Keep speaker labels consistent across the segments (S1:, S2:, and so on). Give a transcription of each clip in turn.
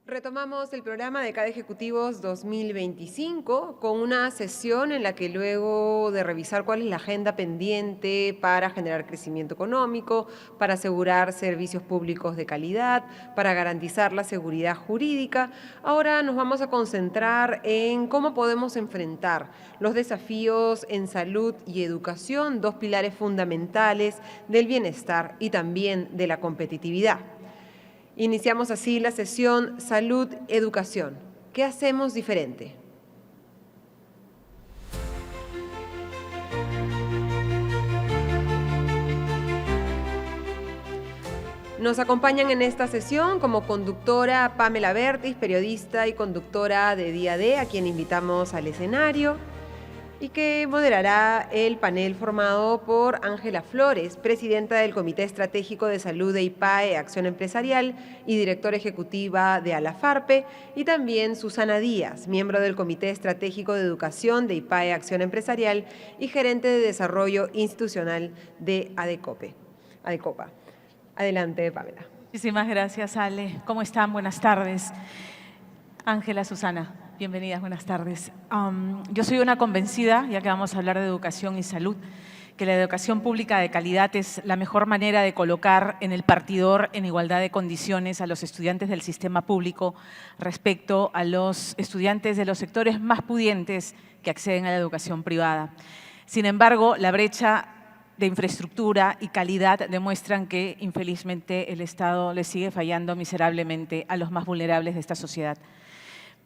S1: Retomamos el programa de CADE Ejecutivos 2025 con una sesión en la que luego de revisar cuál es la agenda pendiente para generar crecimiento económico, para asegurar servicios públicos de calidad, para garantizar la seguridad jurídica, ahora nos vamos a concentrar en cómo podemos enfrentar los desafíos en salud y educación, dos pilares fundamentales del bienestar y también de la competitividad. Iniciamos así la sesión Salud-Educación. ¿Qué hacemos diferente? Nos acompañan en esta sesión como conductora Pamela Bertis, periodista y conductora de Día D, a quien invitamos al escenario, y que moderará el panel formado por Ángela Flores, presidenta del Comité Estratégico de Salud de IPAE Acción Empresarial y directora ejecutiva de ALAFARPE, y también Susana Díaz, miembro del Comité Estratégico de Educación de IPAE Acción Empresarial y gerente de Desarrollo Institucional de ADECOPA. Adelante, Pamela.
S2: Muchísimas gracias, Ale. ¿Cómo están? Buenas tardes. Ángela, Susana, bienvenidas, buenas tardes. Yo soy una convencida, ya que vamos a hablar de educación y salud, que la educación pública de calidad es la mejor manera de colocar en el partidor en igualdad de condiciones a los estudiantes del sistema público respecto a los estudiantes de los sectores más pudientes que acceden a la educación privada. Sin embargo, la brecha de infraestructura y calidad demuestran que, infelizmente, el Estado le sigue fallando miserablemente a los más vulnerables de esta sociedad.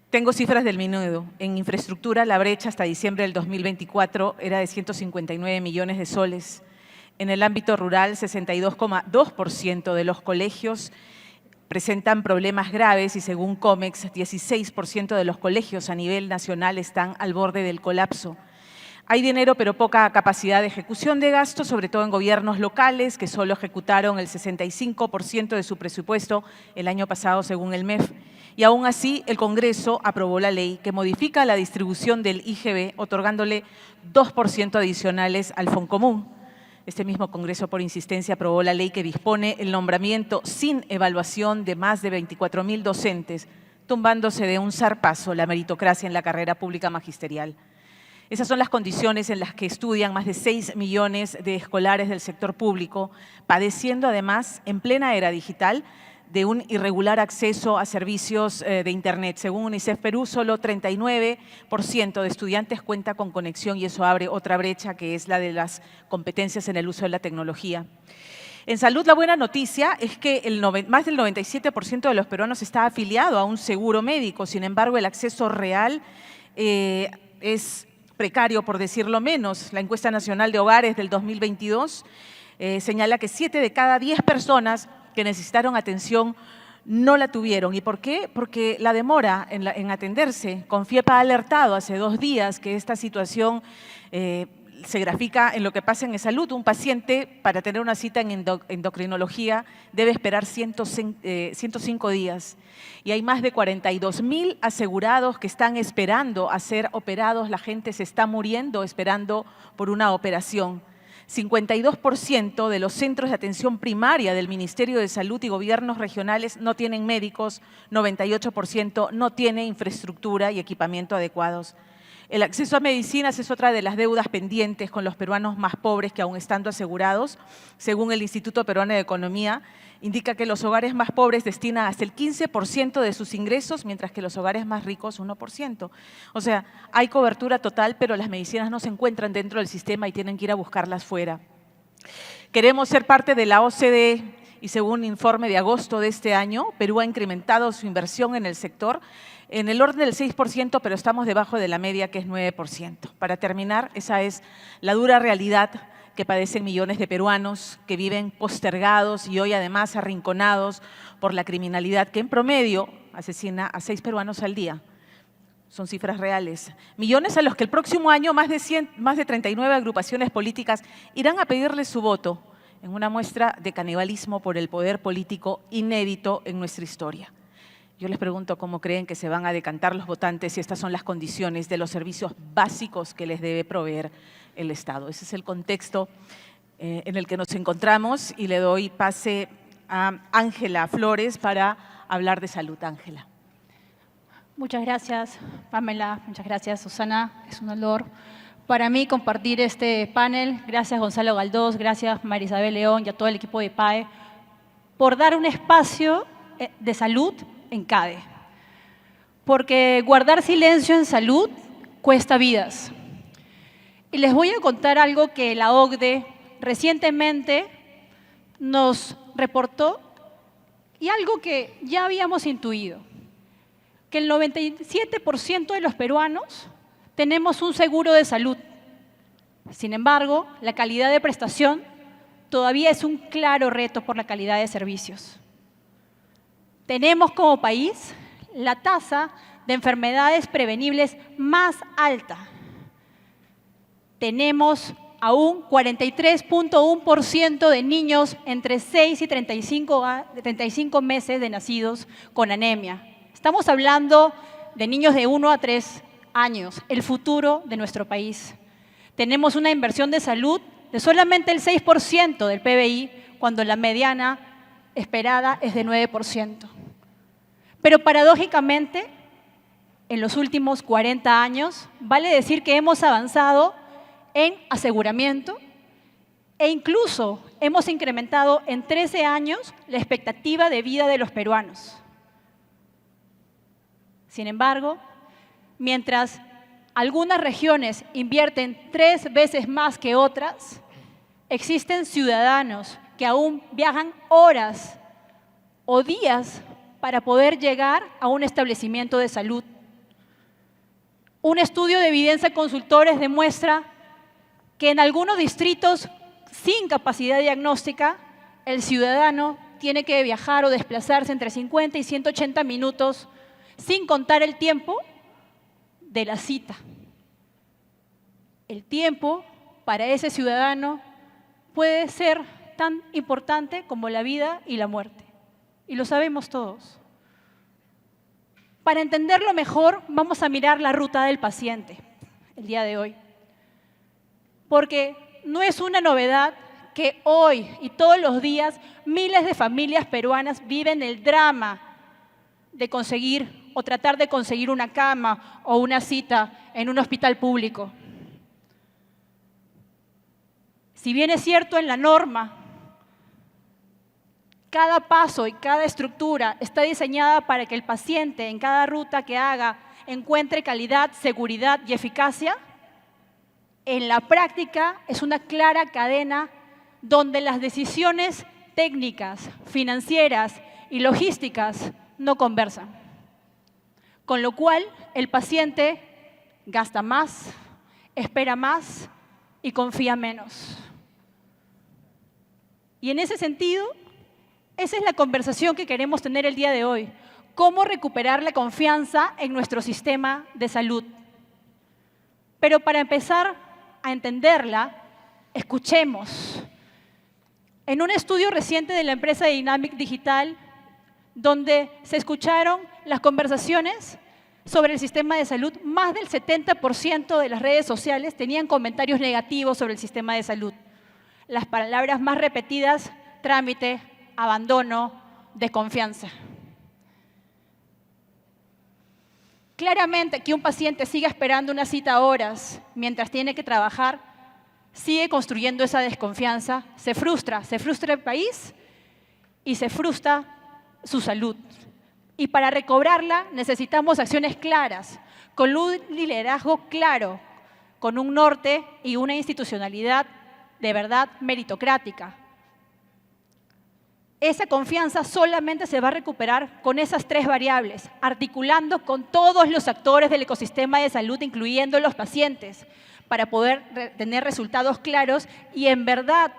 S2: Tengo cifras del MINUEDO. En infraestructura, la brecha hasta diciembre del 2024 era de 159 millones de soles. En el ámbito rural, 62,2% de los colegios presentan problemas graves y, según COMEX, 16% de los colegios a nivel nacional están al borde del colapso. Hay dinero, pero poca capacidad de ejecución de gastos, sobre todo en gobiernos locales, que solo ejecutaron el 65% de su presupuesto el año pasado, según el MEF. Y aún así, el Congreso aprobó la ley que modifica la distribución del IGB, otorgándole 2% adicionales al Foncomún. Este mismo Congreso, por insistencia, aprobó la ley que dispone el nombramiento sin evaluación de más de 24.000 docentes, tumbándose de un zarpazo la meritocracia en la carrera pública magisterial. Esas son las condiciones en las que estudian más de 6 millones de escolares del sector público, padeciendo además, en plena era digital, de un irregular acceso a servicios de Internet. Según UNICEF Perú, solo 39% de estudiantes cuenta con conexión y eso abre otra brecha, que es la de las competencias en el uso de la tecnología. En salud, la buena noticia es que más del 97% de los peruanos está afiliado a un seguro médico. Sin embargo, el acceso real es precario, por decirlo menos. La encuesta nacional de hogares del 2022 señala que 7 de cada 10 personas que necesitaron atención no la tuvieron. ¿Y por qué? Porque la demora en atenderse. Confiepa ha alertado hace 2 días que esta situación se grafica en lo que pasa en salud. Un paciente, para tener una cita en endocrinología, debe esperar 105 días. Y hay más de 42.000 asegurados que están esperando a ser operados. La gente se está muriendo esperando por una operación. 52% de los centros de atención primaria del Ministerio de Salud y gobiernos regionales no tienen médicos, 98% no tiene infraestructura y equipamiento adecuados. El acceso a medicinas es otra de las deudas pendientes con los peruanos más pobres que, aún estando asegurados, según el Instituto Peruano de Economía, indica que los hogares más pobres destinan hasta el 15% de sus ingresos, mientras que los hogares más ricos 1%. O sea, hay cobertura total, pero las medicinas no se encuentran dentro del sistema y tienen que ir a buscarlas fuera. Queremos ser parte de la OCDE y, según un informe de agosto de este año, Perú ha incrementado su inversión en el sector en el orden del 6%, pero estamos debajo de la media, que es 9%. Para terminar, esa es la dura realidad que padecen millones de peruanos que viven postergados y hoy además arrinconados por la criminalidad que en promedio asesina a 6 peruanos al día. Son cifras reales. Millones a los que el próximo año más de 39 agrupaciones políticas irán a pedirle su voto en una muestra de canibalismo por el poder político inédito en nuestra historia. Yo les pregunto cómo creen que se van a decantar los votantes si estas son las condiciones de los servicios básicos que les debe proveer el Estado. Ese es el contexto en el que nos encontramos y le doy pase a Ángela Flores para hablar de salud. Ángela.
S3: Muchas gracias, Pamela. Muchas gracias, Susana. Es un honor para mí compartir este panel. Gracias, Gonzalo Galdós. Gracias, María Isabel León y a todo el equipo de PAE por dar un espacio de salud en CADE. Porque guardar silencio en salud cuesta vidas. Y les voy a contar algo que la OCDE recientemente nos reportó y algo que ya habíamos intuido, que el 97% de los peruanos tenemos un seguro de salud. Sin embargo, la calidad de prestación todavía es un claro reto por la calidad de servicios. Tenemos como país la tasa de enfermedades prevenibles más alta. Tenemos aún 43.1% de niños entre 6 y 35 meses de nacidos con anemia. Estamos hablando de niños de 1 a 3 años, el futuro de nuestro país. Tenemos una inversión de salud de solamente el 6% del PBI, cuando la mediana esperada es de 9%. Pero paradójicamente, en los últimos 40 años, vale decir que hemos avanzado en aseguramiento e incluso hemos incrementado en 13 años la expectativa de vida de los peruanos. Sin embargo, mientras algunas regiones invierten 3 veces más que otras, existen ciudadanos que aún viajan horas o días para poder llegar a un establecimiento de salud. Un estudio de evidencia consultores demuestra que en algunos distritos sin capacidad diagnóstica, el ciudadano tiene que viajar o desplazarse entre 50 y 180 minutos sin contar el tiempo de la cita. El tiempo para ese ciudadano puede ser tan importante como la vida y la muerte. Y lo sabemos todos. Para entenderlo mejor, vamos a mirar la ruta del paciente el día de hoy. Porque no es una novedad que hoy y todos los días miles de familias peruanas viven el drama de conseguir o tratar de conseguir una cama o una cita en un hospital público. Si bien es cierto en la norma, cada paso y cada estructura está diseñada para que el paciente en cada ruta que haga encuentre calidad, seguridad y eficacia, en la práctica es una clara cadena donde las decisiones técnicas, financieras y logísticas no conversan. Con lo cual, el paciente gasta más, espera más y confía menos. Y en ese sentido, esa es la conversación que queremos tener el día de hoy. ¿Cómo recuperar la confianza en nuestro sistema de salud? Pero para empezar a entenderla, escuchemos. En un estudio reciente de la empresa Dynamic Digital, donde se escucharon las conversaciones sobre el sistema de salud, más del 70% de las redes sociales tenían comentarios negativos sobre el sistema de salud. Las palabras más repetidas: trámite, abandono, desconfianza. Claramente que un paciente siga esperando una cita horas mientras tiene que trabajar, sigue construyendo esa desconfianza, se frustra el país y se frustra su salud. Y para recobrarla necesitamos acciones claras, con un liderazgo claro, con un norte y una institucionalidad de verdad meritocrática. Esa confianza solamente se va a recuperar con esas 3 variables, articulando con todos los actores del ecosistema de salud, incluyendo los pacientes, para poder tener resultados claros y, en verdad,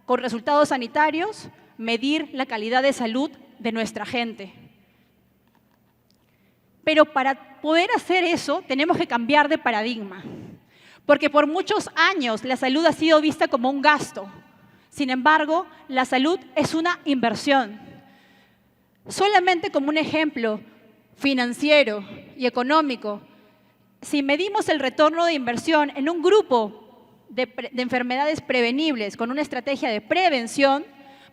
S3: con resultados sanitarios, medir la calidad de salud de nuestra gente. Pero para poder hacer eso, tenemos que cambiar de paradigma, porque por muchos años la salud ha sido vista como un gasto. Sin embargo, la salud es una inversión. Solamente como un ejemplo financiero y económico, si medimos el retorno de inversión en un grupo de enfermedades prevenibles con una estrategia de prevención,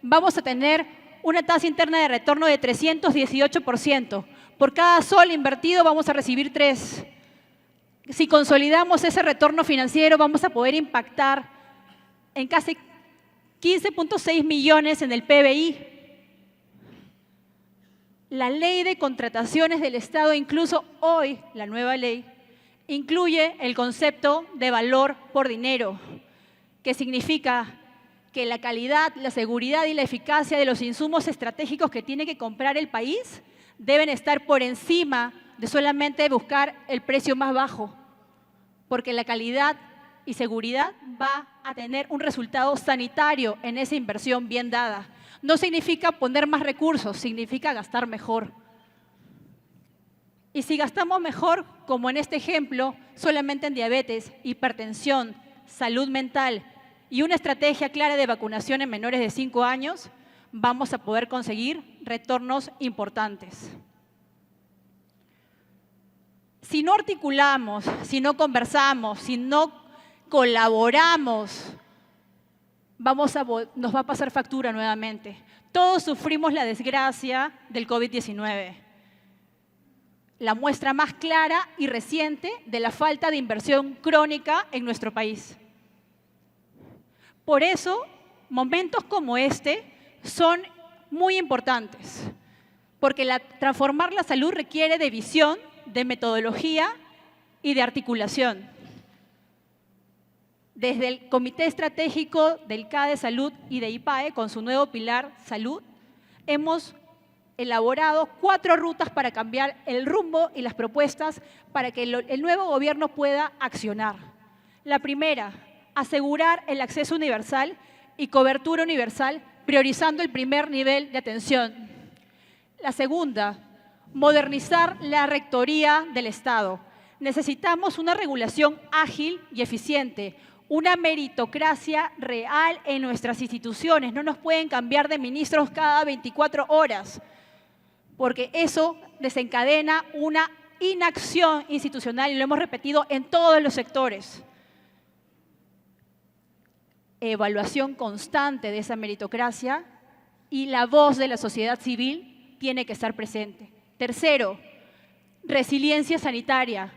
S3: vamos a tener una tasa interna de retorno de 318%. Por cada sol invertido vamos a recibir 3. Si consolidamos ese retorno financiero, vamos a poder impactar en casi 15.6 millones en el PBI. La ley de contrataciones del Estado, incluso hoy, la nueva ley, incluye el concepto de valor por dinero, que significa que la calidad, la seguridad y la eficacia de los insumos estratégicos que tiene que comprar el país deben estar por encima de solamente buscar el precio más bajo, porque la calidad y seguridad va a tener un resultado sanitario en esa inversión bien dada. No significa poner más recursos, significa gastar mejor. Y si gastamos mejor, como en este ejemplo, solamente en diabetes, hipertensión, salud mental y una estrategia clara de vacunación en menores de 5 años, vamos a poder conseguir retornos importantes. Si no articulamos, si no conversamos, si no colaboramos, nos va a pasar factura nuevamente. Todos sufrimos la desgracia del COVID-19. La muestra más clara y reciente de la falta de inversión crónica en nuestro país. Por eso, momentos como este son muy importantes, porque transformar la salud requiere de visión, de metodología y de articulación. Desde el Comité Estratégico del CADE Salud y de IPAE, con su nuevo pilar Salud, hemos elaborado 4 rutas para cambiar el rumbo y las propuestas para que el nuevo gobierno pueda accionar. La primera, asegurar el acceso universal y cobertura universal, priorizando el primer nivel de atención. La segunda, modernizar la rectoría del Estado. Necesitamos una regulación ágil y eficiente, una meritocracia real en nuestras instituciones. No nos pueden cambiar de ministros cada 24 horas, porque eso desencadena una inacción institucional y lo hemos repetido en todos los sectores. Evaluación constante de esa meritocracia y la voz de la sociedad civil tiene que estar presente. Tercero, resiliencia sanitaria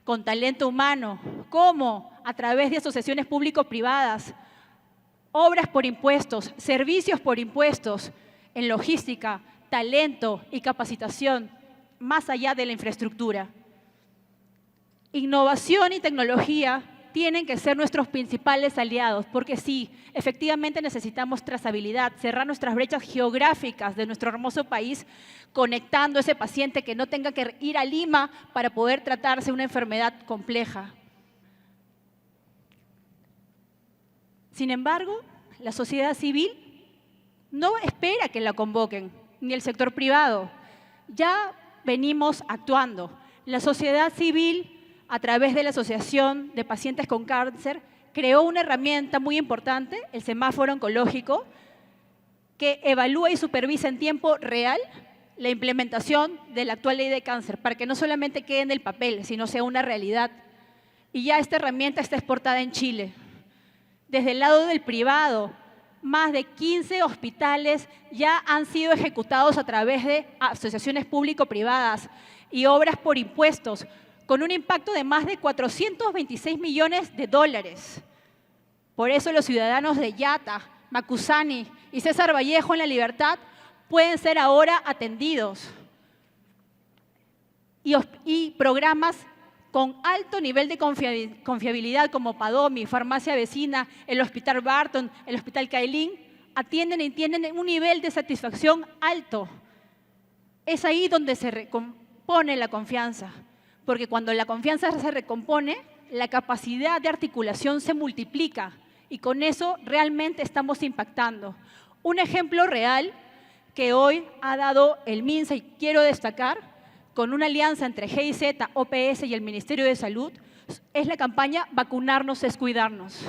S3: con talento humano. ¿Cómo? A través de asociaciones público-privadas, obras por impuestos, servicios por impuestos, en logística, talento y capacitación, más allá de la infraestructura. Innovación y tecnología tienen que ser nuestros principales aliados, porque sí, efectivamente necesitamos trazabilidad, cerrar nuestras brechas geográficas de nuestro hermoso país, conectando a ese paciente que no tenga que ir a Lima para poder tratarse una enfermedad compleja. Sin embargo, la sociedad civil no espera que la convoquen, ni el sector privado. Ya venimos actuando. La sociedad civil, a través de la Asociación de Pacientes con Cáncer, creó una herramienta muy importante, el semáforo oncológico, que evalúa y supervisa en tiempo real la implementación de la actual ley de cáncer, para que no solamente quede en el papel, sino sea una realidad. Y ya esta herramienta está exportada en Chile. Desde el lado del privado, más de 15 hospitales ya han sido ejecutados a través de asociaciones público-privadas y obras por impuestos, con un impacto de más de 426 millones de dólares. Por eso los ciudadanos de Yata, Macusani y César Vallejo en La Libertad pueden ser ahora atendidos. Y programas con alto nivel de confiabilidad como Padomi, Farmacia Vecina, el Hospital Barton, el Hospital Cailín, atienden y tienen un nivel de satisfacción alto. Es ahí donde se recompone la confianza, porque cuando la confianza se recompone, la capacidad de articulación se multiplica y con eso realmente estamos impactando. Un ejemplo real que hoy ha dado el MINSA y quiero destacar, con una alianza entre GIZ, OPS y el Ministerio de Salud, es la campaña Vacunarnos es Cuidarnos.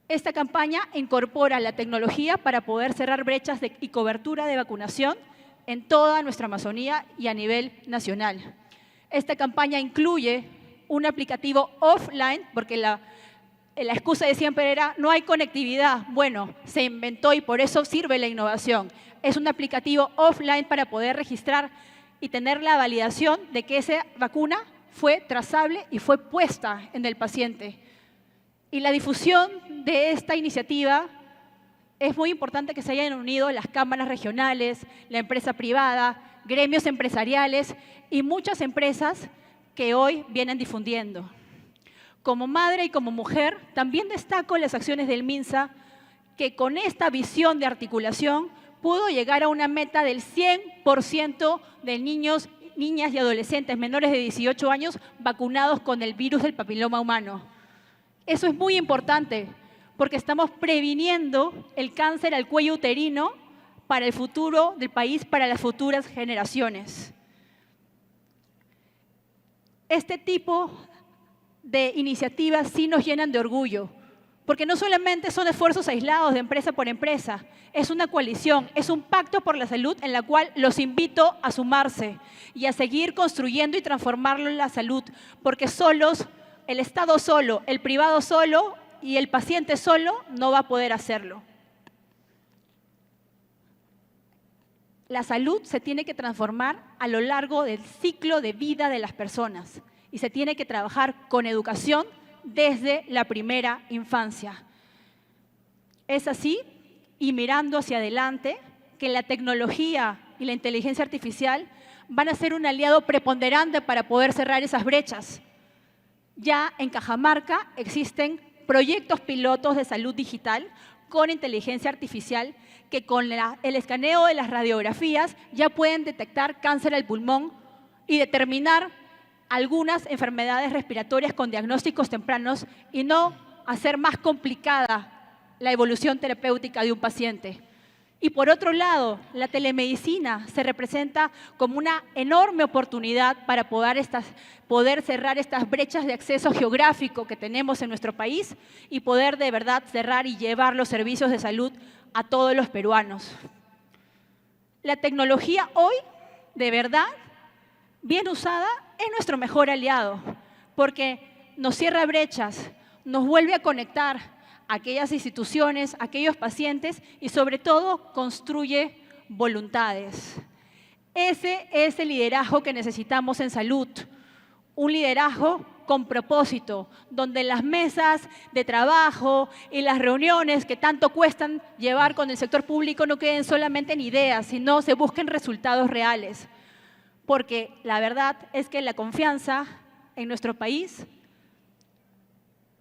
S3: Esta campaña incorpora la tecnología para poder cerrar brechas y cobertura de vacunación en toda nuestra Amazonía y a nivel nacional. Esta campaña incluye un aplicativo offline, porque la excusa de siempre era no hay conectividad. Bueno, se inventó y por eso sirve la innovación. es un aplicativo offline para poder registrar y tener la validación de que esa vacuna fue trazable y fue puesta en el paciente. Y la difusión de esta iniciativa es muy importante que se hayan unido las cámaras regionales, la empresa privada, gremios empresariales y muchas empresas que hoy vienen difundiendo. Como madre y como mujer, también destaco las acciones del MINSA, que con esta visión de articulación pudo llegar a una meta del 100% de niños, niñas y adolescentes menores de 18 años vacunados con el virus del papiloma humano. Eso es muy importante, porque estamos previniendo el cáncer al cuello uterino para el futuro del país, para las futuras generaciones. Este tipo de iniciativas sí nos llenan de orgullo, porque no solamente son esfuerzos aislados de empresa por empresa, es una coalición, es un pacto por la salud en la cual los invito a sumarse y a seguir construyendo y transformarlo en la salud, porque solos, el Estado solo, el privado solo y el paciente solo no va a poder hacerlo. La salud se tiene que transformar a lo largo del ciclo de vida de las personas y se tiene que trabajar con educación desde la primera infancia. Es así, y mirando hacia adelante, que la tecnología y la inteligencia artificial van a ser un aliado preponderante para poder cerrar esas brechas. Ya en Cajamarca existen proyectos pilotos de salud digital con inteligencia artificial que con el escaneo de las radiografías ya pueden detectar cáncer al pulmón y determinar algunas enfermedades respiratorias con diagnósticos tempranos y no hacer más complicada la evolución terapéutica de un paciente. Y por otro lado, la telemedicina se representa como una enorme oportunidad para poder cerrar estas brechas de acceso geográfico que tenemos en nuestro país y poder de verdad cerrar y llevar los servicios de salud a todos los peruanos. La tecnología hoy, de verdad, bien usada, es nuestro mejor aliado, porque nos cierra brechas, nos vuelve a conectar a aquellas instituciones, a aquellos pacientes y sobre todo construye voluntades. Ese es el liderazgo que necesitamos en salud, un liderazgo con propósito, donde las mesas de trabajo y las reuniones que tanto cuestan llevar con el sector público no queden solamente en ideas, sino se busquen resultados reales. Porque la verdad es que la confianza en nuestro país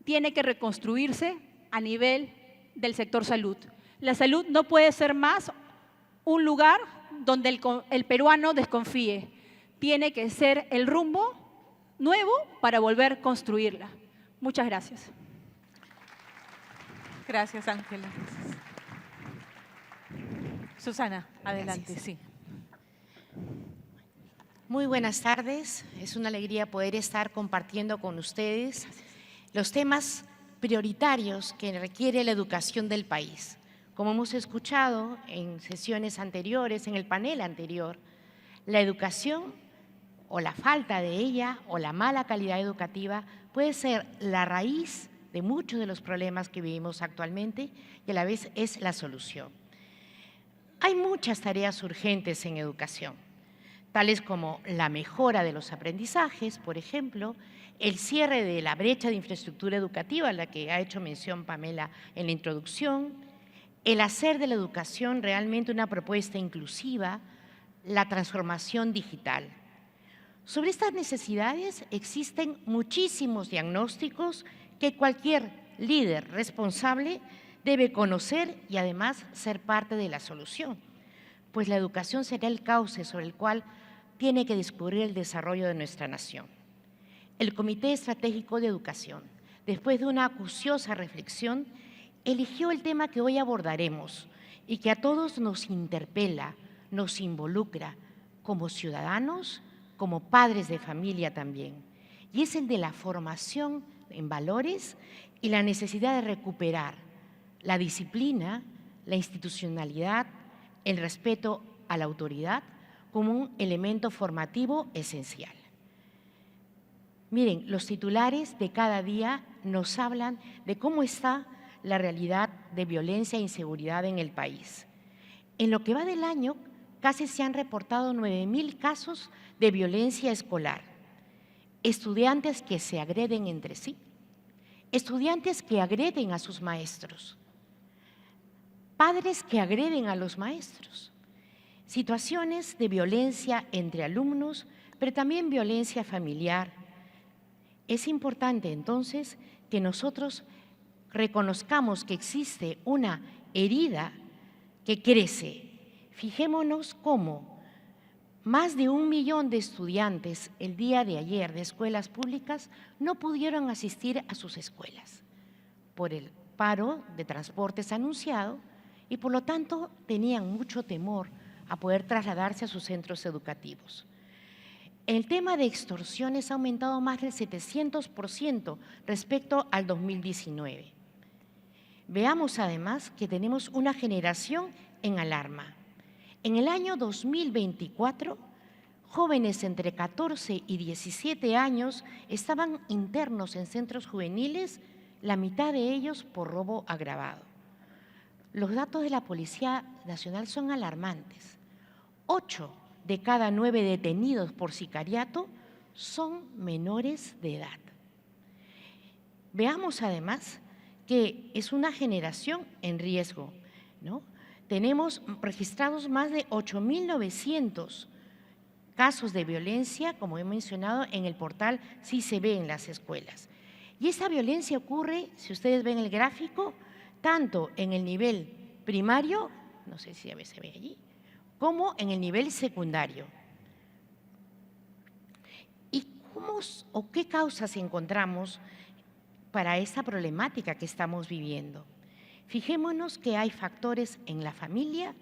S3: tiene que reconstruirse a nivel del sector salud. La salud no puede ser más un lugar donde el peruano desconfíe. Tiene que ser el rumbo nuevo para volver a construirla. Muchas gracias.
S2: Gracias, Ángela. Susana, adelante,
S4: Gracias.
S2: sí.
S4: Muy buenas tardes. Es una alegría poder estar compartiendo con ustedes los temas prioritarios que requiere la educación del país. Como hemos escuchado en sesiones anteriores, en el panel anterior, la educación o la falta de ella o la mala calidad educativa puede ser la raíz de muchos de los problemas que vivimos actualmente y a la vez es la solución. Hay muchas tareas urgentes en educación, tales como la mejora de los aprendizajes, por ejemplo, el cierre de la brecha de infraestructura educativa, a la que ha hecho mención Pamela en la introducción, el hacer de la educación realmente una propuesta inclusiva, la transformación digital. Sobre estas necesidades existen muchísimos diagnósticos que cualquier líder responsable debe conocer y además ser parte de la solución, pues la educación será el cauce sobre el cual tiene que discurrir el desarrollo de nuestra nación. El Comité Estratégico de Educación, después de una acuciosa reflexión, eligió el tema que hoy abordaremos y que a todos nos interpela, nos involucra como ciudadanos, como padres de familia también, y es el de la formación en valores y la necesidad de recuperar la disciplina, la institucionalidad, el respeto a la autoridad como un elemento formativo esencial. Miren, los titulares de cada día nos hablan de cómo está la realidad de violencia e inseguridad en el país. En lo que va del año, casi se han reportado 9.000 casos de violencia escolar. Estudiantes que se agreden entre sí, estudiantes que agreden a sus maestros, padres que agreden a los maestros, situaciones de violencia entre alumnos, pero también violencia familiar. Es importante entonces que nosotros reconozcamos que existe una herida que crece. Fijémonos cómo más de 1 millón de estudiantes el día de ayer de escuelas públicas no pudieron asistir a sus escuelas por el paro de transportes anunciado y por lo tanto tenían mucho temor a poder trasladarse a sus centros educativos. El tema de extorsiones ha aumentado más del 700% respecto al 2019. Veamos además que tenemos una generación en alarma. En el año 2024, jóvenes entre 14 y 17 años estaban internos en centros juveniles, la mitad de ellos por robo agravado. Los datos de la Policía Nacional son alarmantes. 8 de cada 9 detenidos por sicariato son menores de edad. Veamos además que es una generación en riesgo, ¿no? Tenemos registrados más de 8.900 casos de violencia, como he mencionado, en el portal Sí se ve en las escuelas. Y esa violencia ocurre, si ustedes ven el gráfico, tanto en el nivel primario, no sé si a veces se ve allí, como en el nivel secundario. ¿Y cómo o qué causas encontramos para esta problemática que estamos viviendo? Fijémonos que hay factores en la familia,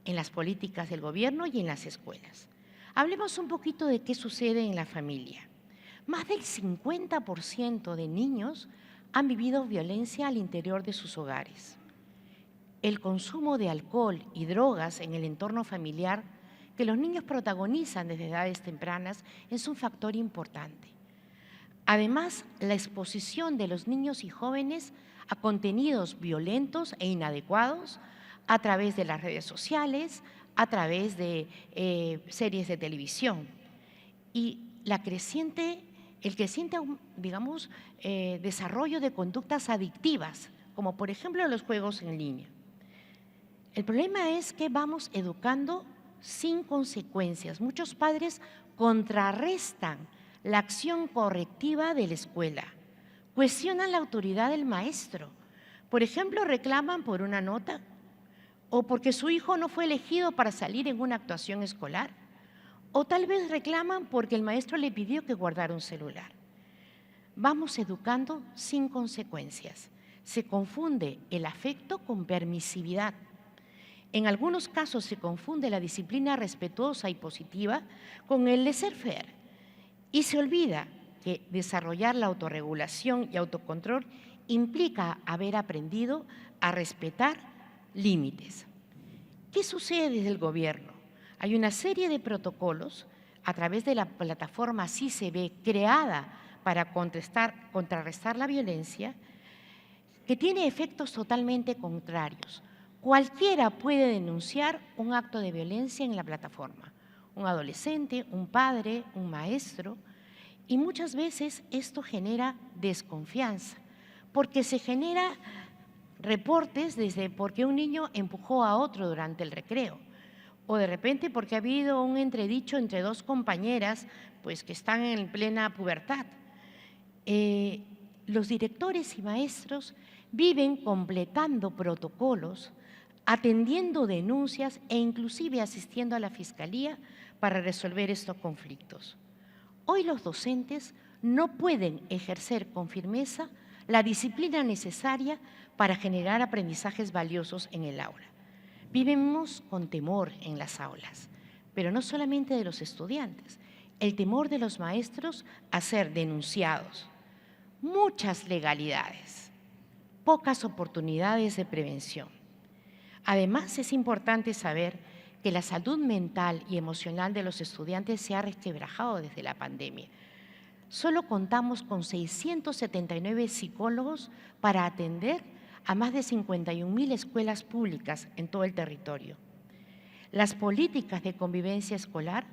S4: en las políticas del gobierno y en las escuelas. Hablemos un poquito de qué sucede en la familia. Más del 50% de niños han vivido violencia al interior de sus hogares. El consumo de alcohol y drogas en el entorno familiar que los niños protagonizan desde edades tempranas es un factor importante. Además, la exposición de los niños y jóvenes a contenidos violentos e inadecuados a través de las redes sociales, a través de series de televisión y el creciente, digamos, desarrollo de conductas adictivas, como por ejemplo los juegos en línea. El problema es que vamos educando sin consecuencias. Muchos padres contrarrestan la acción correctiva de la escuela, cuestionan la autoridad del maestro. Por ejemplo, reclaman por una nota o porque su hijo no fue elegido para salir en una actuación escolar, o tal vez reclaman porque el maestro le pidió que guardara un celular. Vamos educando sin consecuencias. Se confunde el afecto con permisividad. En algunos casos se confunde la disciplina respetuosa y positiva con el laissez-faire y se olvida que desarrollar la autorregulación y autocontrol implica haber aprendido a respetar límites. ¿Qué sucede desde el gobierno? Hay una serie de protocolos a través de la plataforma Sí se ve, creada para contrarrestar la violencia, que tiene efectos totalmente contrarios. Cualquiera puede denunciar un acto de violencia en la plataforma, un adolescente, un padre, un maestro, y muchas veces esto genera desconfianza, porque se genera reportes desde porque un niño empujó a otro durante el recreo, o de repente porque ha habido un entredicho entre dos compañeras pues, que están en plena pubertad. Los directores y maestros viven completando protocolos, atendiendo denuncias e inclusive asistiendo a la Fiscalía para resolver estos conflictos. Hoy los docentes no pueden ejercer con firmeza la disciplina necesaria para generar aprendizajes valiosos en el aula. Vivimos con temor en las aulas, pero no solamente de los estudiantes, el temor de los maestros a ser denunciados. Muchas legalidades, pocas oportunidades de prevención. Además, es importante saber que la salud mental y emocional de los estudiantes se ha resquebrajado desde la pandemia. Solo contamos con 679 psicólogos para atender a más de 51.000 escuelas públicas en todo el territorio. Las políticas de convivencia escolar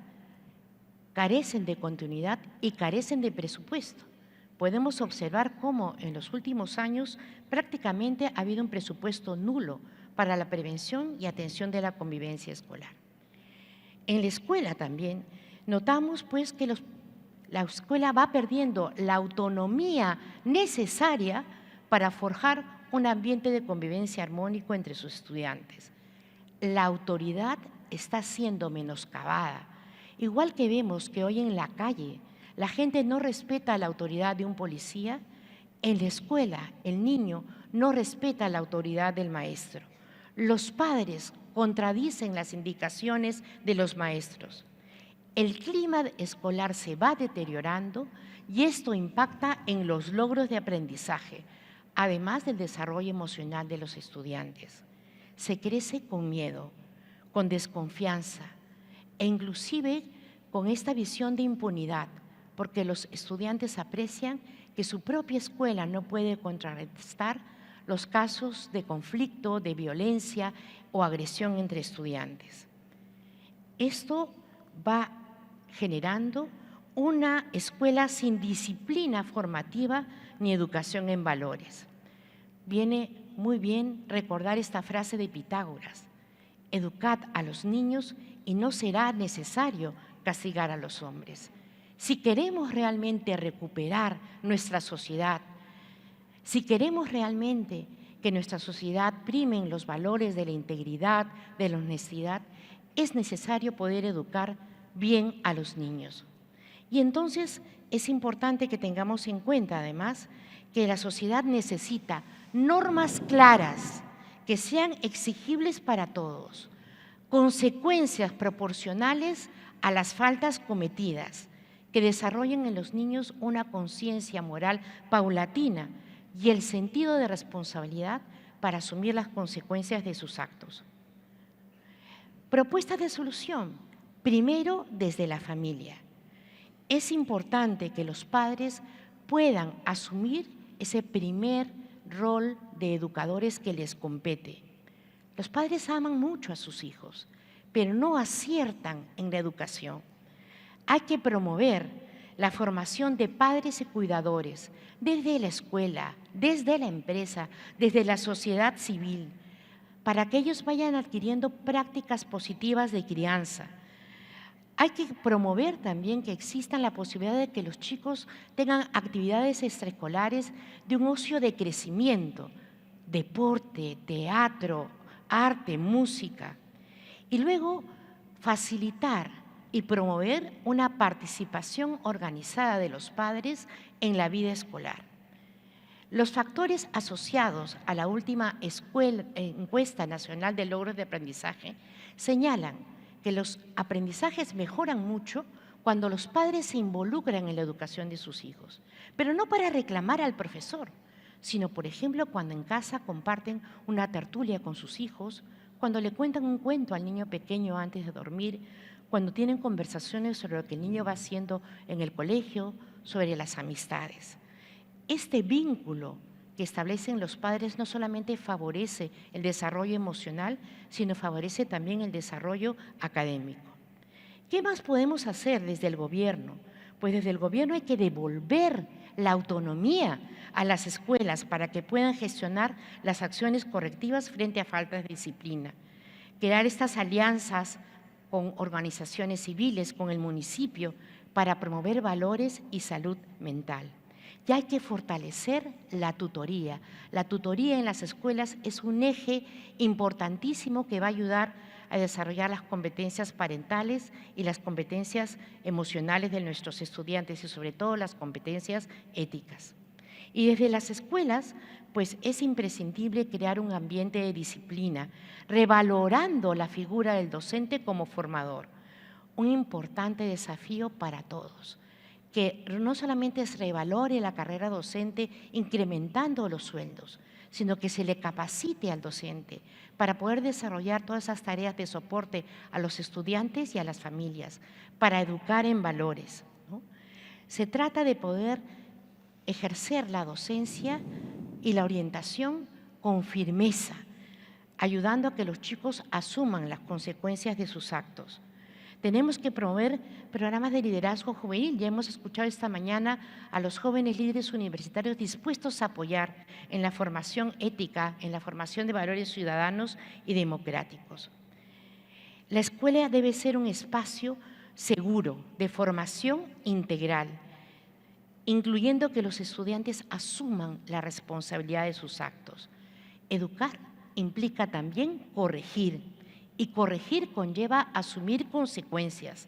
S4: carecen de continuidad y carecen de presupuesto. Podemos observar cómo en los últimos años prácticamente ha habido un presupuesto nulo para la prevención y atención de la convivencia escolar. En la escuela también notamos pues que la escuela va perdiendo la autonomía necesaria para forjar un ambiente de convivencia armónico entre sus estudiantes. La autoridad está siendo menoscabada, igual que vemos que hoy en la calle la gente no respeta la autoridad de un policía. En la escuela el niño no respeta la autoridad del maestro. Los padres contradicen las indicaciones de los maestros. El clima escolar se va deteriorando y esto impacta en los logros de aprendizaje, además del desarrollo emocional de los estudiantes. Se crece con miedo, con desconfianza e inclusive con esta visión de impunidad, porque los estudiantes aprecian que su propia escuela no puede contrarrestar los casos de conflicto, de violencia o agresión entre estudiantes. Esto va generando una escuela sin disciplina formativa ni educación en valores. Viene muy bien recordar esta frase de Pitágoras: educad a los niños y no será necesario castigar a los hombres. Si queremos realmente recuperar nuestra sociedad, si queremos realmente que nuestra sociedad primen los valores de la integridad, de la honestidad, es necesario poder educar bien a los niños. Y entonces es importante que tengamos en cuenta además que la sociedad necesita normas claras que sean exigibles para todos, consecuencias proporcionales a las faltas cometidas, que desarrollen en los niños una conciencia moral paulatina y el sentido de responsabilidad para asumir las consecuencias de sus actos. Propuestas de solución, primero desde la familia. Es importante que los padres puedan asumir ese primer rol de educadores que les compete. Los padres aman mucho a sus hijos, pero no aciertan en la educación. Hay que promover la formación de padres y cuidadores desde la escuela, desde la empresa, desde la sociedad civil, para que ellos vayan adquiriendo prácticas positivas de crianza. Hay que promover también que exista la posibilidad de que los chicos tengan actividades extraescolares de un ocio de crecimiento, deporte, teatro, arte, música. Y luego facilitar y promover una participación organizada de los padres en la vida escolar. Los factores asociados a la última encuesta nacional de logros de aprendizaje señalan que los aprendizajes mejoran mucho cuando los padres se involucran en la educación de sus hijos, pero no para reclamar al profesor, sino, por ejemplo, cuando en casa comparten una tertulia con sus hijos, cuando le cuentan un cuento al niño pequeño antes de dormir, cuando tienen conversaciones sobre lo que el niño va haciendo en el colegio, sobre las amistades. Este vínculo que establecen los padres no solamente favorece el desarrollo emocional, sino favorece también el desarrollo académico. ¿Qué más podemos hacer desde el gobierno? Pues desde el gobierno hay que devolver la autonomía a las escuelas para que puedan gestionar las acciones correctivas frente a faltas de disciplina. Crear estas alianzas con organizaciones civiles, con el municipio, para promover valores y salud mental. Y hay que fortalecer la tutoría. La tutoría en las escuelas es un eje importantísimo que va a ayudar a desarrollar las competencias parentales y las competencias emocionales de nuestros estudiantes y sobre todo las competencias éticas. Y desde las escuelas, pues es imprescindible crear un ambiente de disciplina, revalorando la figura del docente como formador. Un importante desafío para todos, que no solamente se revalore la carrera docente incrementando los sueldos, sino que se le capacite al docente para poder desarrollar todas esas tareas de soporte a los estudiantes y a las familias, para educar en valores, ¿no? Se trata de poder ejercer la docencia y la orientación con firmeza, ayudando a que los chicos asuman las consecuencias de sus actos. Tenemos que promover programas de liderazgo juvenil. Ya hemos escuchado esta mañana a los jóvenes líderes universitarios dispuestos a apoyar en la formación ética, en la formación de valores ciudadanos y democráticos. La escuela debe ser un espacio seguro de formación integral, incluyendo que los estudiantes asuman la responsabilidad de sus actos. Educar implica también corregir, y corregir conlleva asumir consecuencias.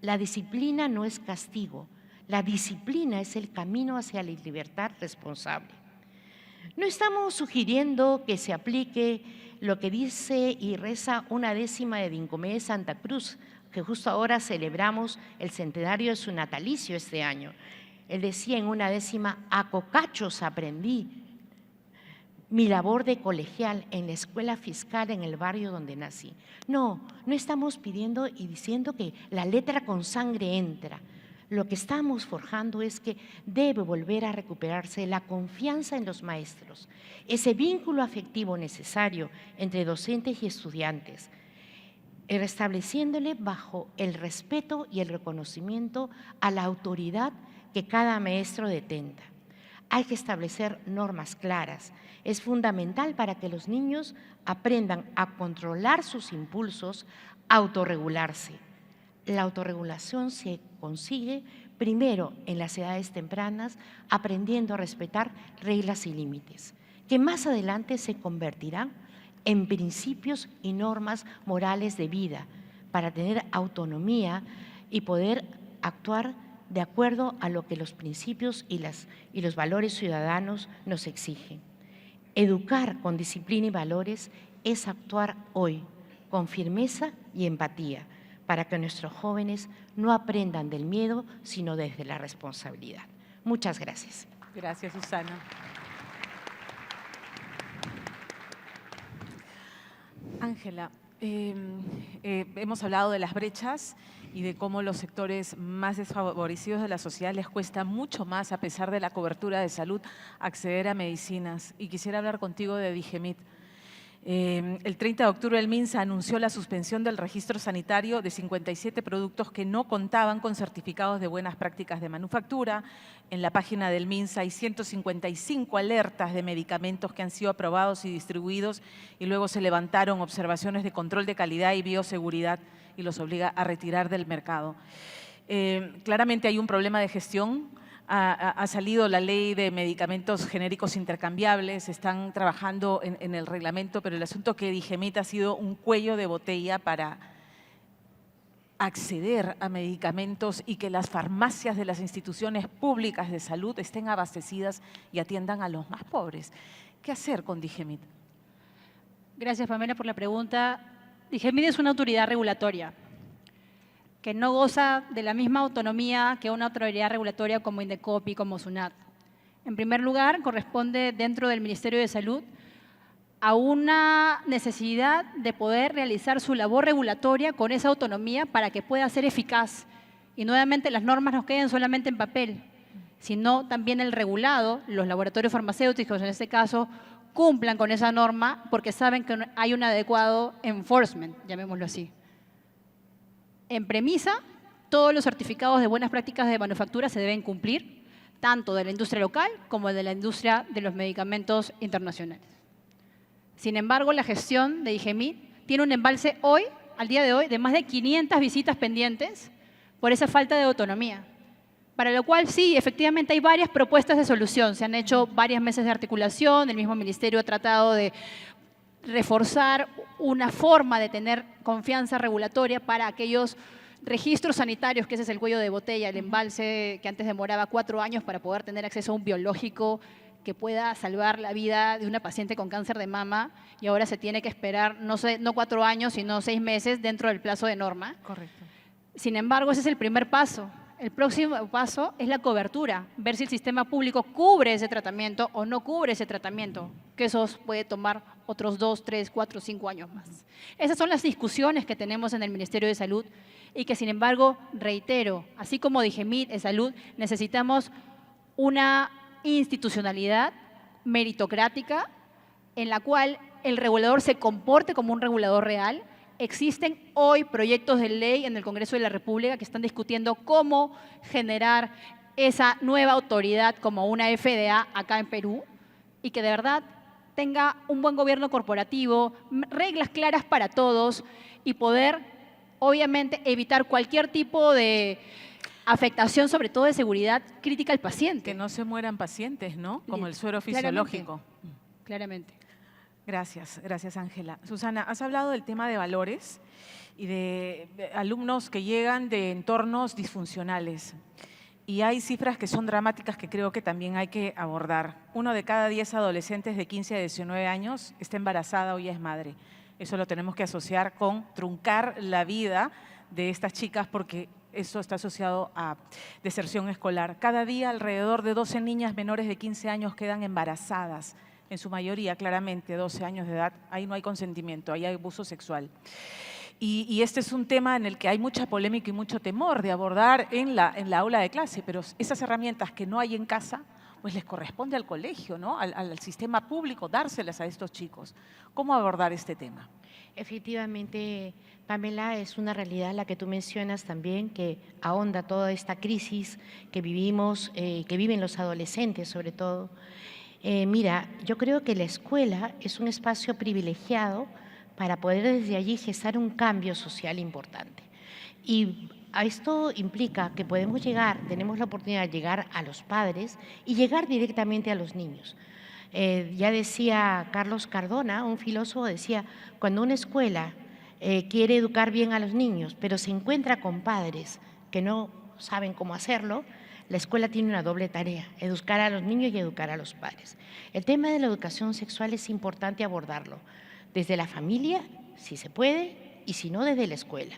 S4: La disciplina no es castigo, la disciplina es el camino hacia la libertad responsable. No estamos sugiriendo que se aplique lo que dice y reza una décima de Dincomé de Santa Cruz, que justo ahora celebramos el centenario de su natalicio este año. Él decía en una décima: a cocachos aprendí mi labor de colegial en la escuela fiscal en el barrio donde nací. No estamos pidiendo y diciendo que la letra con sangre entra. Lo que estamos forjando es que debe volver a recuperarse la confianza en los maestros, ese vínculo afectivo necesario entre docentes y estudiantes, restableciéndole bajo el respeto y el reconocimiento a la autoridad que cada maestro detenta. Hay que establecer normas claras. Es fundamental para que los niños aprendan a controlar sus impulsos, a autorregularse. La autorregulación se consigue primero en las edades tempranas, aprendiendo a respetar reglas y límites, que más adelante se convertirán en principios y normas morales de vida para tener autonomía y poder actuar de acuerdo a lo que los principios y los valores ciudadanos nos exigen. Educar con disciplina y valores es actuar hoy con firmeza y empatía para que nuestros jóvenes no aprendan del miedo, sino desde la responsabilidad. Muchas gracias.
S2: Gracias, Susana. Ángela, hemos hablado de las brechas y de cómo los sectores más desfavorecidos de la sociedad les cuesta mucho más, a pesar de la cobertura de salud, acceder a medicinas. Y quisiera hablar contigo de Digemit. El 30 de octubre el MINSA anunció la suspensión del registro sanitario de 57 productos que no contaban con certificados de buenas prácticas de manufactura. En la página del MINSA hay 155 alertas de medicamentos que han sido aprobados y distribuidos y luego se levantaron observaciones de control de calidad y bioseguridad y los obliga a retirar del mercado. Claramente hay un problema de gestión. Ha salido la ley de medicamentos genéricos intercambiables, están trabajando en el reglamento, pero el asunto que Digemit ha sido un cuello de botella para acceder a medicamentos y que las farmacias de las instituciones públicas de salud estén abastecidas y atiendan a los más pobres. ¿Qué hacer con Digemit?
S3: Gracias, Pamela, por la pregunta. Digemit es una autoridad regulatoria que no goza de la misma autonomía que una autoridad regulatoria como Indecopi, como SUNAT. En primer lugar, corresponde dentro del Ministerio de Salud a una necesidad de poder realizar su labor regulatoria con esa autonomía para que pueda ser eficaz. Y nuevamente las normas no queden solamente en papel, sino también el regulado, los laboratorios farmacéuticos en este caso, cumplan con esa norma porque saben que hay un adecuado enforcement, llamémoslo así. En premisa, todos los certificados de buenas prácticas de manufactura se deben cumplir, tanto de la industria local como de la industria de los medicamentos internacionales. Sin embargo, la gestión de Digemit tiene un embalse hoy, al día de hoy, de más de 500 visitas pendientes por esa falta de autonomía. Para lo cual sí, efectivamente hay varias propuestas de solución. Se han hecho varias mesas de articulación, el mismo ministerio ha tratado de reforzar una forma de tener confianza regulatoria para aquellos registros sanitarios, que ese es el cuello de botella, el embalse que antes demoraba 4 años para poder tener acceso a un biológico que pueda salvar la vida de una paciente con cáncer de mama y ahora se tiene que esperar no 4 años, sino 6 meses dentro del plazo de norma.
S2: Correcto.
S3: Sin embargo, ese es el primer paso. El próximo paso es la cobertura, ver si el sistema público cubre ese tratamiento o no cubre ese tratamiento, que eso puede tomar otros 2, 3, 4, 5 años más. Esas son las discusiones que tenemos en el Ministerio de Salud y que, sin embargo, reitero, así como Digemit en salud, necesitamos una institucionalidad meritocrática en la cual el regulador se comporte como un regulador real. Existen hoy proyectos de ley en el Congreso de la República que están discutiendo cómo generar esa nueva autoridad como una FDA acá en Perú y que de verdad tenga un buen gobierno corporativo, reglas claras para todos y poder, obviamente, evitar cualquier tipo de afectación, sobre todo de seguridad crítica al paciente.
S2: Que no se mueran pacientes, ¿no? Como el suero
S3: Claramente.
S2: fisiológico.
S3: Claramente.
S2: Gracias, Ángela. Susana, has hablado del tema de valores y de alumnos que llegan de entornos disfuncionales. Y hay cifras que son dramáticas que creo que también hay que abordar. 1 de cada 10 adolescentes de 15 a 19 años está embarazada o ya es madre. Eso lo tenemos que asociar con truncar la vida de estas chicas porque eso está asociado a deserción escolar. Cada día alrededor de 12 niñas menores de 15 años quedan embarazadas. En su mayoría, claramente, 12 años de edad, ahí no hay consentimiento, ahí hay abuso sexual. Y este es un tema en el que hay mucha polémica y mucho temor de abordar en la aula de clase, pero esas herramientas que no hay en casa, pues les corresponde al colegio, ¿no? Al sistema público, dárselas a estos chicos. ¿Cómo abordar este tema?
S4: Efectivamente, Pamela, es una realidad la que tú mencionas también, que ahonda toda esta crisis que vivimos, que viven los adolescentes sobre todo. Mira, yo creo que la escuela es un espacio privilegiado para poder desde allí gestar un cambio social importante. Y a esto implica que podemos llegar, tenemos la oportunidad de llegar a los padres y llegar directamente a los niños. Ya decía Carlos Cardona, un filósofo, decía, cuando una escuela quiere educar bien a los niños, pero se encuentra con padres que no saben cómo hacerlo, la escuela tiene una doble tarea, educar a los niños y educar a los padres. El tema de la educación sexual es importante abordarlo desde la familia, si se puede, y si no, desde la escuela,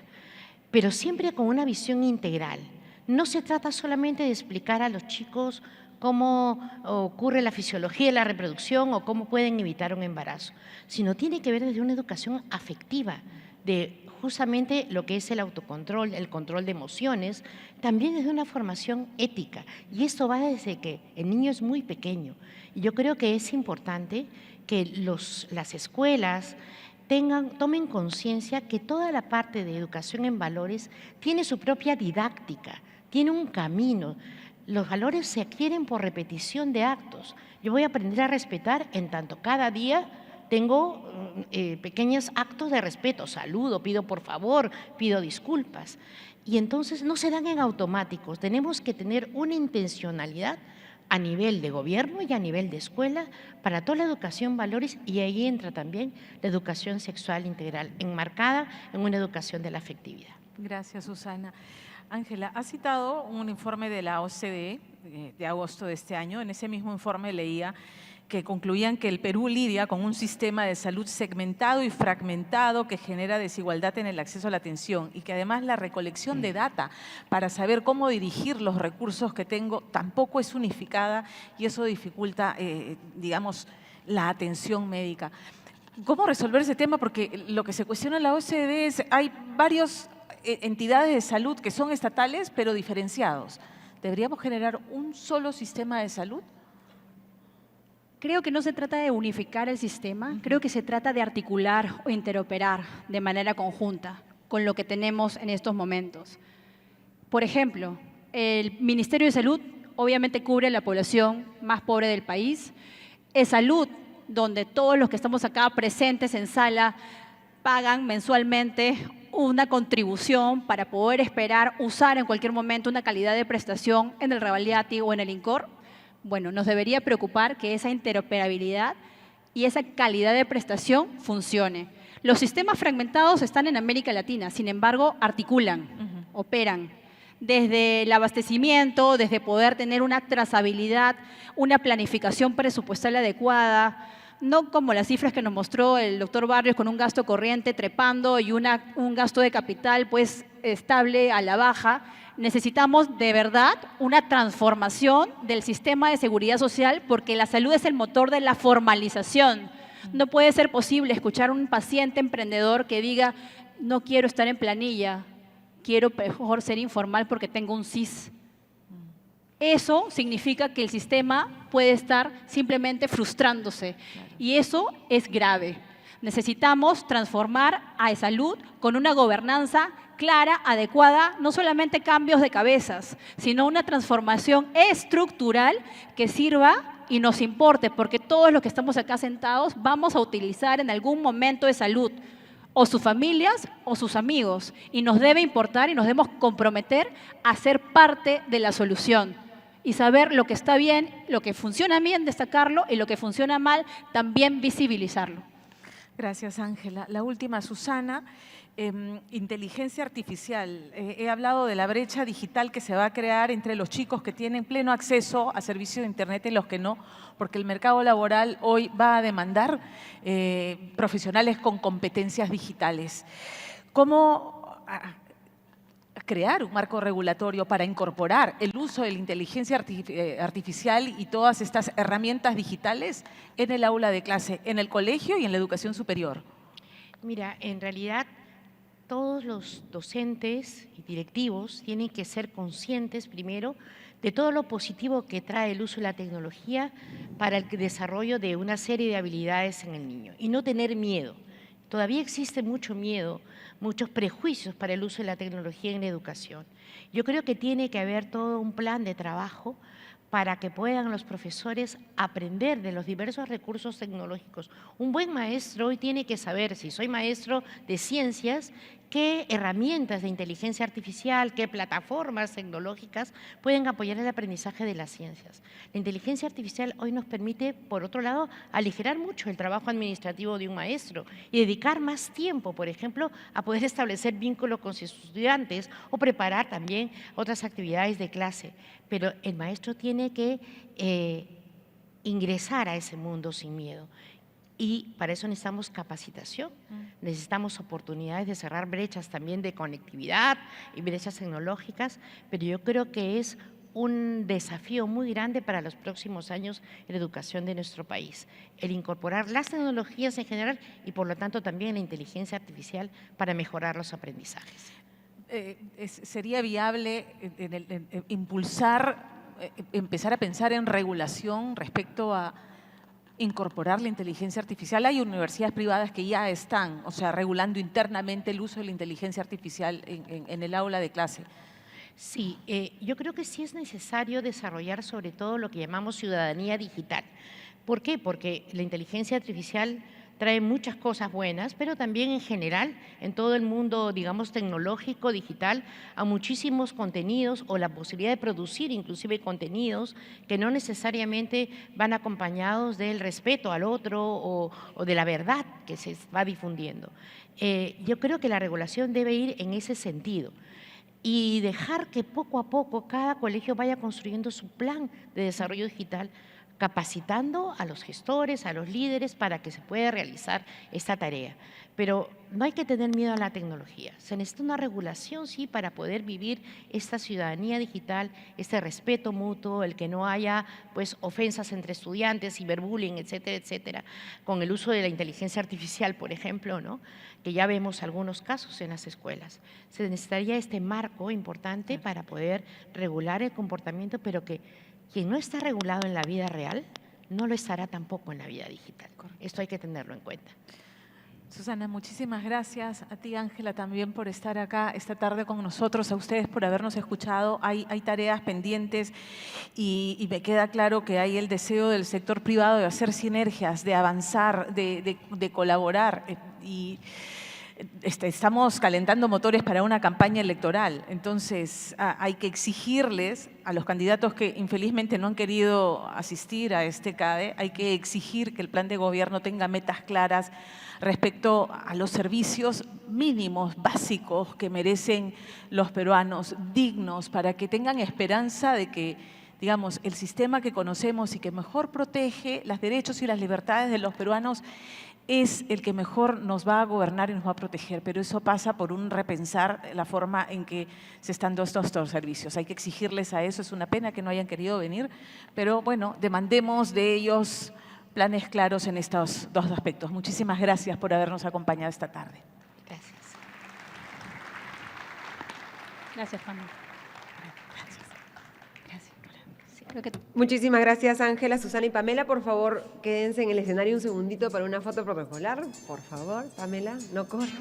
S4: pero siempre con una visión integral. No se trata solamente de explicar a los chicos cómo ocurre la fisiología de la reproducción o cómo pueden evitar un embarazo, sino tiene que ver desde una educación afectiva, de justamente lo que es el autocontrol, el control de emociones, también desde una formación ética. Y esto va desde que el niño es muy pequeño. Y yo creo que es importante que las escuelas tomen conciencia que toda la parte de educación en valores tiene su propia didáctica, tiene un camino. Los valores se adquieren por repetición de actos. Yo voy a aprender a respetar en tanto cada día tengo pequeños actos de respeto, saludo, pido por favor, pido disculpas. Y entonces no se dan en automáticos, tenemos que tener una intencionalidad a nivel de gobierno y a nivel de escuela para toda la educación valores, y ahí entra también la educación sexual integral, enmarcada en una educación de la afectividad.
S2: Gracias, Susana. Ángela, has citado un informe de la OCDE de agosto de este año. En ese mismo informe leía que concluían que el Perú lidia con un sistema de salud segmentado y fragmentado que genera desigualdad en el acceso a la atención y que además la recolección de data para saber cómo dirigir los recursos que tengo tampoco es unificada y eso dificulta, digamos, la atención médica. ¿Cómo resolver ese tema? Porque lo que se cuestiona en la OCDE es hay varias entidades de salud que son estatales pero diferenciados. ¿Deberíamos generar un solo sistema de salud?
S3: Creo que no se trata de unificar el sistema, creo que se trata de articular o interoperar de manera conjunta con lo que tenemos en estos momentos. Por ejemplo, el Ministerio de Salud obviamente cubre la población más pobre del país. Es salud, donde todos los que estamos acá presentes en sala pagan mensualmente una contribución para poder esperar usar en cualquier momento una calidad de prestación en el Revalidati o en el INCOR. Bueno, nos debería preocupar que esa interoperabilidad y esa calidad de prestación funcione. Los sistemas fragmentados están en América Latina, sin embargo, articulan, operan. Desde el abastecimiento, desde poder tener una trazabilidad, una planificación presupuestal adecuada, no como las cifras que nos mostró el doctor Barrios con un gasto corriente trepando y un gasto de capital pues estable a la baja. Necesitamos de verdad una transformación del sistema de seguridad social porque la salud es el motor de la formalización. No puede ser posible escuchar a un paciente emprendedor que diga no quiero estar en planilla, quiero mejor ser informal porque tengo un CIS. Eso significa que el sistema puede estar simplemente frustrándose y eso es grave. Necesitamos transformar a salud con una gobernanza clara, adecuada, no solamente cambios de cabezas, sino una transformación estructural que sirva y nos importe, porque todos los que estamos acá sentados vamos a utilizar en algún momento de salud, o sus familias o sus amigos, y nos debe importar y nos debemos comprometer a ser parte de la solución y saber lo que está bien, lo que funciona bien, destacarlo, y lo que funciona mal, también visibilizarlo.
S2: Gracias, Ángela. La última, Susana. Inteligencia artificial. He hablado de la brecha digital que se va a crear entre los chicos que tienen pleno acceso a servicios de Internet y los que no, porque el mercado laboral hoy va a demandar profesionales con competencias digitales. ¿Cómo crear un marco regulatorio para incorporar el uso de la inteligencia artificial y todas estas herramientas digitales en el aula de clase, en el colegio y en la educación superior?
S4: Mira, en realidad todos los docentes y directivos tienen que ser conscientes primero de todo lo positivo que trae el uso de la tecnología para el desarrollo de una serie de habilidades en el niño y no tener miedo. Todavía existe mucho miedo, muchos prejuicios para el uso de la tecnología en la educación. Yo creo que tiene que haber todo un plan de trabajo para que puedan los profesores aprender de los diversos recursos tecnológicos. Un buen maestro hoy tiene que saber, si soy maestro de ciencias, qué herramientas de inteligencia artificial, qué plataformas tecnológicas pueden apoyar el aprendizaje de las ciencias. La inteligencia artificial hoy nos permite, por otro lado, aligerar mucho el trabajo administrativo de un maestro y dedicar más tiempo, por ejemplo, a poder establecer vínculos con sus estudiantes o preparar también otras actividades de clase. Pero el maestro tiene que ingresar a ese mundo sin miedo. Y para eso necesitamos capacitación, necesitamos oportunidades de cerrar brechas también de conectividad y brechas tecnológicas, pero yo creo que es un desafío muy grande para los próximos años en la educación de nuestro país, el incorporar las tecnologías en general y por lo tanto también la inteligencia artificial para mejorar los aprendizajes.
S2: ¿Sería viable impulsar, empezar a pensar en regulación respecto a incorporar la inteligencia artificial? Hay universidades privadas que ya están, o sea, regulando internamente el uso de la inteligencia artificial en el aula de clase.
S4: Sí, yo creo que sí es necesario desarrollar sobre todo lo que llamamos ciudadanía digital. ¿Por qué? Porque la inteligencia artificial trae muchas cosas buenas, pero también en general, en todo el mundo, digamos, tecnológico, digital, a muchísimos contenidos o la posibilidad de producir inclusive contenidos que no necesariamente van acompañados del respeto al otro o de la verdad que se va difundiendo. Yo creo que la regulación debe ir en ese sentido y dejar que poco a poco cada colegio vaya construyendo su plan de desarrollo digital, capacitando a los gestores, a los líderes para que se pueda realizar esta tarea. Pero no hay que tener miedo a la tecnología, se necesita una regulación, sí, para poder vivir esta ciudadanía digital, este respeto mutuo, el que no haya pues ofensas entre estudiantes, ciberbullying, etcétera, etcétera, con el uso de la inteligencia artificial, por ejemplo, ¿no?, que ya vemos algunos casos en las escuelas. Se necesitaría este marco importante para poder regular el comportamiento, pero que quien no está regulado en la vida real no lo estará tampoco en la vida digital. Esto hay que tenerlo en cuenta.
S2: Susana, muchísimas gracias. A ti, Ángela, también por estar acá esta tarde con nosotros, a ustedes por habernos escuchado. Hay tareas pendientes y me queda claro que hay el deseo del sector privado de hacer sinergias, de avanzar, de colaborar y estamos calentando motores para una campaña electoral. Entonces, hay que exigirles a los candidatos que infelizmente no han querido asistir a este CADE, hay que exigir que el plan de gobierno tenga metas claras respecto a los servicios mínimos, básicos que merecen los peruanos, dignos, para que tengan esperanza de que, digamos, el sistema que conocemos y que mejor protege los derechos y las libertades de los peruanos es el que mejor nos va a gobernar y nos va a proteger, pero eso pasa por un repensar la forma en que se están dando estos servicios. Hay que exigirles a eso, es una pena que no hayan querido venir, pero bueno, demandemos de ellos planes claros en estos dos aspectos. Muchísimas gracias por habernos acompañado esta tarde.
S4: Gracias.
S3: Gracias, Pamela.
S2: Gracias. Gracias.
S4: Sí.
S3: Creo que
S1: Muchísimas gracias, Ángela, Susana y Pamela. Por favor, quédense en el escenario un segundito para una foto protocolar. Por favor, Pamela, no corras.